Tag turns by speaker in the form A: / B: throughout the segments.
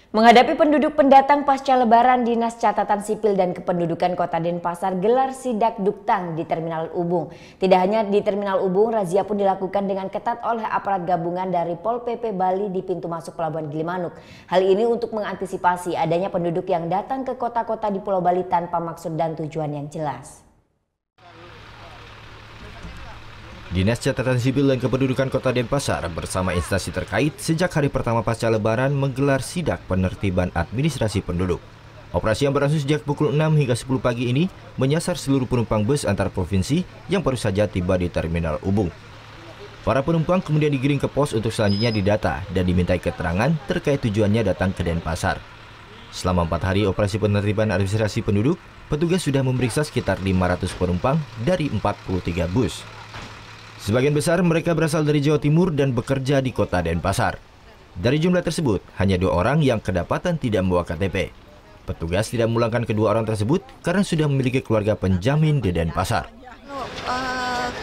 A: Menghadapi penduduk pendatang pasca Lebaran, Dinas Catatan Sipil dan Kependudukan Kota Denpasar gelar sidak duktang di Terminal Ubung. Tidak hanya di Terminal Ubung, razia pun dilakukan dengan ketat oleh aparat gabungan dari Pol PP Bali di pintu masuk Pelabuhan Gilimanuk. Hal ini untuk mengantisipasi adanya penduduk yang datang ke kota-kota di Pulau Bali tanpa maksud dan tujuan yang jelas.
B: Dinas Catatan Sipil dan Kependudukan Kota Denpasar bersama instansi terkait sejak hari pertama pasca Lebaran menggelar sidak penertiban administrasi penduduk. Operasi yang berlangsung sejak pukul 6 hingga 10 pagi ini menyasar seluruh penumpang bus antar provinsi yang baru saja tiba di Terminal Ubung. Para penumpang kemudian digiring ke pos untuk selanjutnya didata dan dimintai keterangan terkait tujuannya datang ke Denpasar. Selama 4 hari operasi penertiban administrasi penduduk, petugas sudah memeriksa sekitar 500 penumpang dari 43 bus. Sebagian besar mereka berasal dari Jawa Timur dan bekerja di kota Denpasar. Dari jumlah tersebut, hanya 2 orang yang kedapatan tidak membawa KTP. Petugas tidak memulangkan kedua orang tersebut karena sudah memiliki keluarga penjamin di Denpasar.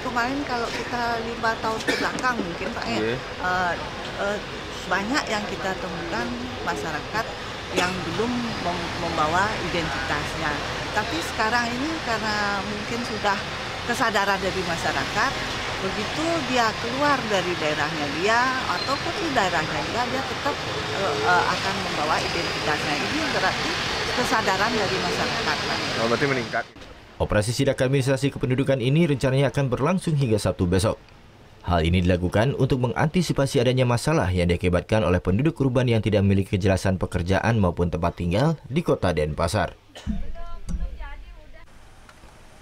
C: Kemarin kalau kita 5 tahun ke belakang mungkin Pak banyak yang kita temukan masyarakat yang belum membawa identitasnya. Tapi sekarang ini karena mungkin sudah kesadaran dari masyarakat, begitu dia keluar dari daerahnya dia ataupun di daerahnya dia tetap akan membawa identitasnya. Ini berarti kesadaran dari masyarakat.
D: Oh, berarti meningkat.
B: Operasi sidak administrasi kependudukan ini rencananya akan berlangsung hingga Sabtu besok. Hal ini dilakukan untuk mengantisipasi adanya masalah yang diakibatkan oleh penduduk urban yang tidak memiliki kejelasan pekerjaan maupun tempat tinggal di kota Denpasar.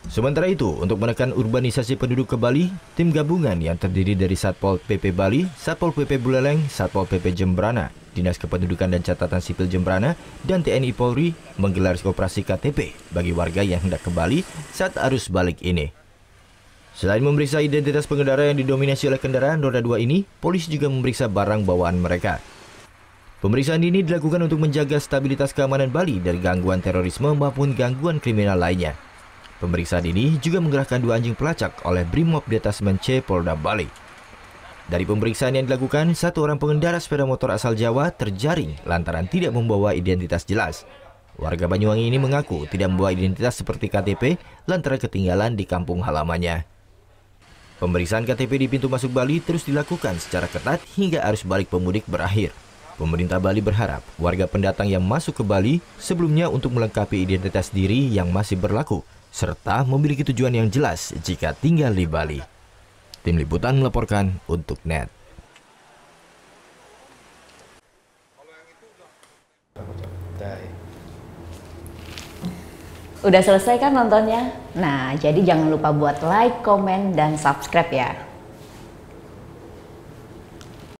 B: Sementara itu, untuk menekan urbanisasi penduduk ke Bali, tim gabungan yang terdiri dari Satpol PP Bali, Satpol PP Buleleng, Satpol PP Jembrana, Dinas Kependudukan dan Catatan Sipil Jembrana, dan TNI Polri menggelar operasi KTP bagi warga yang hendak ke Bali saat arus balik ini. Selain memeriksa identitas pengendara yang didominasi oleh kendaraan roda 2 ini, polisi juga memeriksa barang bawaan mereka. Pemeriksaan ini dilakukan untuk menjaga stabilitas keamanan Bali dari gangguan terorisme maupun gangguan kriminal lainnya. Pemeriksaan ini juga menggerakkan 2 anjing pelacak oleh Brimob Detasmen C Polda Bali. Dari pemeriksaan yang dilakukan, 1 orang pengendara sepeda motor asal Jawa terjaring lantaran tidak membawa identitas jelas. Warga Banyuwangi ini mengaku tidak membawa identitas seperti KTP lantaran ketinggalan di kampung halamannya. Pemeriksaan KTP di pintu masuk Bali terus dilakukan secara ketat hingga arus balik pemudik berakhir. Pemerintah Bali berharap warga pendatang yang masuk ke Bali sebelumnya untuk melengkapi identitas diri yang masih berlaku, serta memiliki tujuan yang jelas jika tinggal di Bali. Tim Liputan melaporkan untuk NET.
A: Udah selesai kan nontonnya? Nah, jadi jangan lupa buat like, komen, dan subscribe ya.